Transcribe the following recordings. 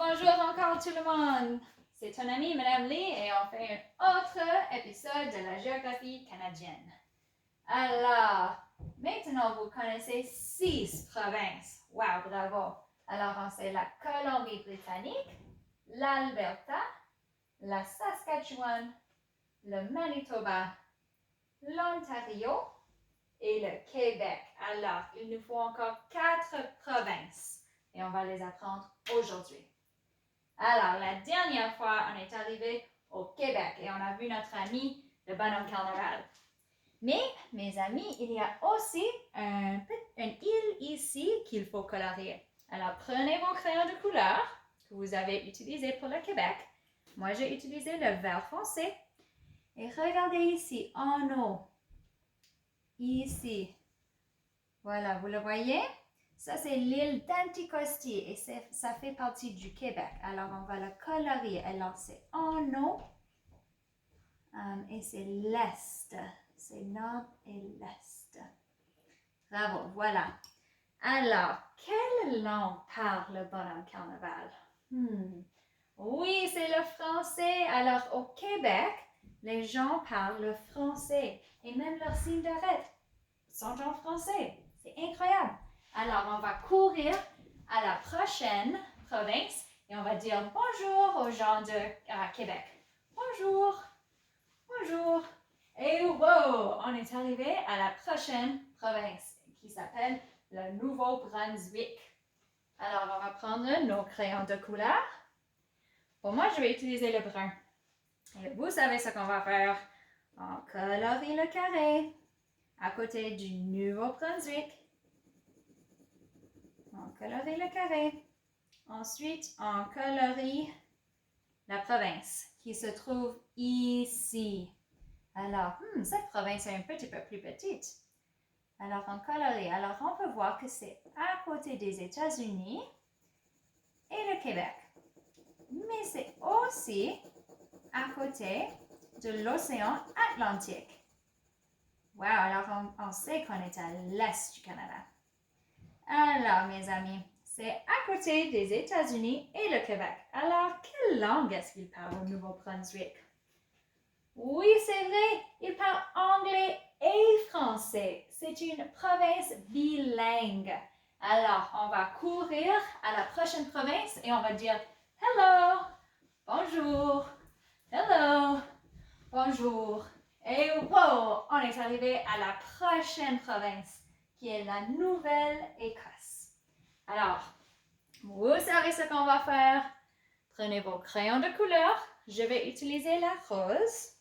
Bonjour encore tout le monde! C'est ton ami Madame Lee et on fait un autre épisode de la géographie canadienne. Alors, maintenant vous connaissez 6 provinces. Wow, bravo! Alors, c'est la Colombie-Britannique, l'Alberta, la Saskatchewan, le Manitoba, l'Ontario et le Québec. Alors, il nous faut encore 4 provinces et on va les apprendre aujourd'hui. Alors, la dernière fois, on est arrivé au Québec et on a vu notre ami le bonhomme carnaval. Mais, mes amis, il y a aussi une île ici qu'il faut colorier. Alors, prenez vos crayons de couleur que vous avez utilisés pour le Québec. Moi, j'ai utilisé le vert foncé. Et regardez ici, en haut. Ici. Voilà, vous le voyez? Ça, c'est l'île d'Anticosti et ça fait partie du Québec. Alors, on va le colorier. Alors, c'est en haut et c'est l'est. C'est nord et l'est. Bravo, voilà. Alors, quelle langue parle le bonhomme carnaval? Oui, c'est le français. Alors, au Québec, les gens parlent le français et même leurs signes d'arrêt sont en français. C'est incroyable. Alors, on va courir à la prochaine province et on va dire bonjour aux gens de Québec. Bonjour, bonjour. Et wow, on est arrivé à la prochaine province qui s'appelle le Nouveau-Brunswick. Alors, on va prendre nos crayons de couleur. Pour moi, je vais utiliser le brun. Et vous savez ce qu'on va faire. On colorie le carré à côté du Nouveau-Brunswick. On colorie le carré. Ensuite, on colorie la province qui se trouve ici. Alors, cette province est un petit peu plus petite. Alors, on colorie. Alors, on peut voir que c'est à côté des États-Unis et le Québec. Mais c'est aussi à côté de l'océan Atlantique. Wow, alors on sait qu'on est à l'est du Canada. Alors, mes amis, c'est à côté des États-Unis et le Québec. Alors, quelle langue est-ce qu'ils parlent au Nouveau-Brunswick? Oui, c'est vrai, ils parlent anglais et français. C'est une province bilingue. Alors, on va courir à la prochaine province et on va dire hello, bonjour, hello, bonjour. Et wow, on est arrivé à la prochaine province qui est la Nouvelle-Écosse. Alors, vous savez ce qu'on va faire. Prenez vos crayons de couleur. Je vais utiliser la rose.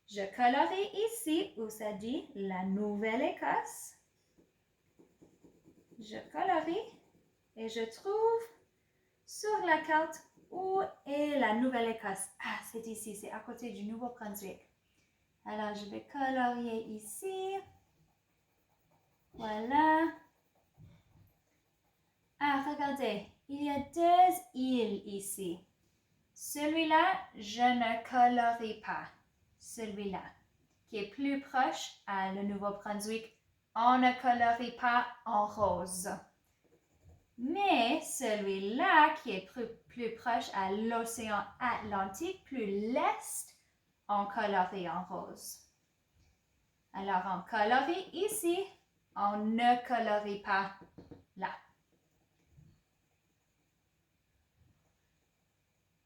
Je colorie ici où ça dit la Nouvelle-Écosse. Je colorie et je trouve sur la carte où est la Nouvelle-Écosse. Ah, c'est ici, c'est à côté du Nouveau-Brunswick. Alors, je vais colorier ici. Voilà. Ah, regardez, il y a 2 îles ici. Celui-là, je ne colorie pas. Celui-là, qui est plus proche à le Nouveau-Brunswick, on ne colorie pas en rose. Mais celui-là, qui est plus proche à l'océan Atlantique, plus l'est, on colorie en rose. Alors, on colorie ici, on ne colorie pas là.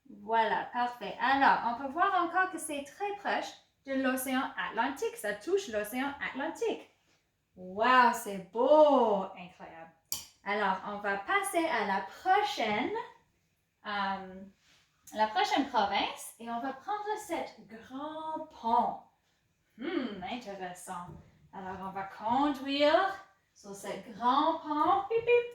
Voilà, parfait. Alors, on peut voir encore que c'est très proche de l'océan Atlantique. Ça touche l'océan Atlantique. Wow, c'est beau! Incroyable. Alors, on va passer à la prochaine province et on va prendre cet grand pont. Intéressant. Alors, on va conduire sur ce grand pont. Bip, bip.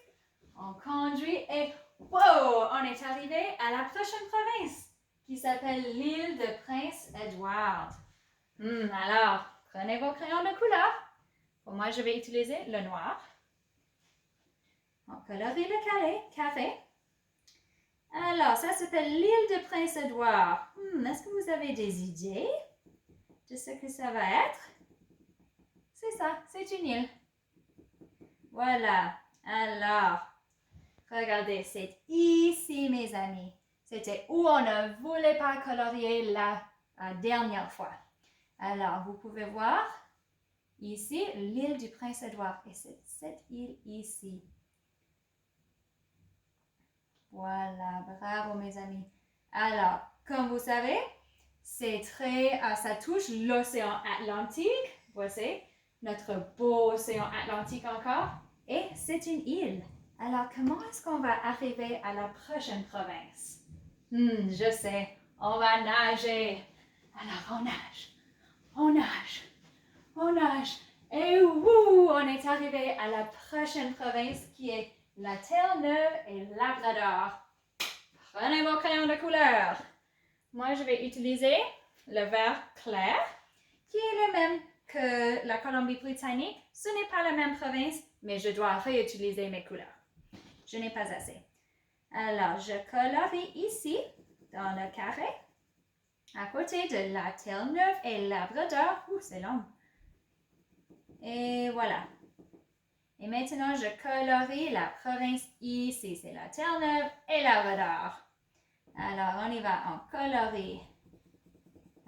On conduit et wow, on est arrivé à la prochaine province qui s'appelle l'île de Prince-Édouard. Alors, prenez vos crayons de couleur. Pour moi, je vais utiliser le noir. On colorie le carré. Alors, ça s'appelle l'île de Prince-Édouard. Est-ce que vous avez des idées de ce que ça va être? C'est ça, c'est une île. Voilà. Alors, Regardez, c'est ici, mes amis. C'était où on ne voulait pas colorier la dernière fois. Alors, vous pouvez voir ici l'île du Prince-Édouard et c'est cette île ici. Voilà, bravo mes amis. Alors, comme vous savez, ça touche l'océan Atlantique. Voici notre beau océan Atlantique encore. Et c'est une île. Alors, comment est-ce qu'on va arriver à la prochaine province? Je sais, on va nager. Alors, on nage, on nage, on nage. Et wouh, on est arrivé à la prochaine province qui est la Terre-Neuve et Labrador. Prenez vos crayons de couleur. Moi, je vais utiliser le vert clair, qui est le même que la Colombie-Britannique. Ce n'est pas la même province, mais je dois réutiliser mes couleurs. Je n'ai pas assez. Alors, je colorie ici, dans le carré, à côté de la Terre-Neuve et Labrador. C'est long. Et voilà. Et maintenant, je colorie la province ici. C'est la Terre-Neuve et Labrador. Alors, on y va, on colorie.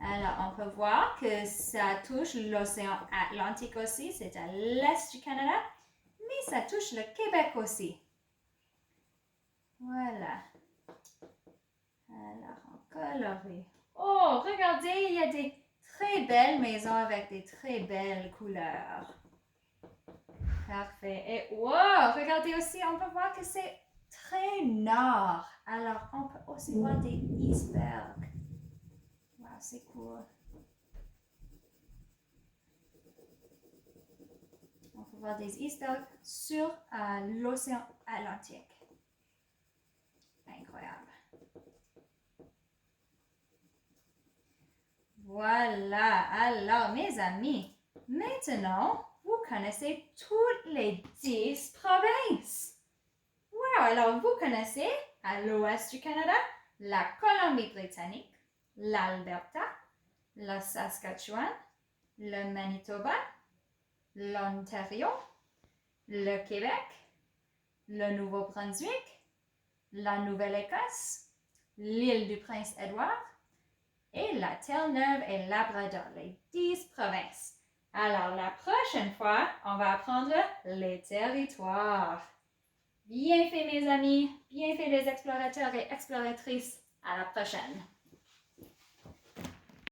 Alors, on peut voir que ça touche l'océan Atlantique aussi. C'est à l'est du Canada. Mais ça touche le Québec aussi. Voilà. Alors, on colorie. Oh, regardez, il y a des très belles maisons avec des très belles couleurs. Parfait. Et wow, regardez aussi, on peut voir que c'est très nord. Alors, on peut aussi voir des icebergs. Wow, c'est cool. On peut voir des icebergs sur l'océan Atlantique. Incroyable. Voilà. Alors, mes amis, maintenant, vous connaissez toutes les 10 provinces. Wow! Alors, vous connaissez à l'ouest du Canada, la Colombie-Britannique, l'Alberta, la Saskatchewan, le Manitoba, l'Ontario, le Québec, le Nouveau-Brunswick, la Nouvelle-Écosse, l'île du Prince-Édouard et la Terre-Neuve et Labrador, les 10 provinces. Alors, la prochaine fois, on va apprendre les territoires. Bien fait, mes amis. Bien fait, les explorateurs et exploratrices. À la prochaine.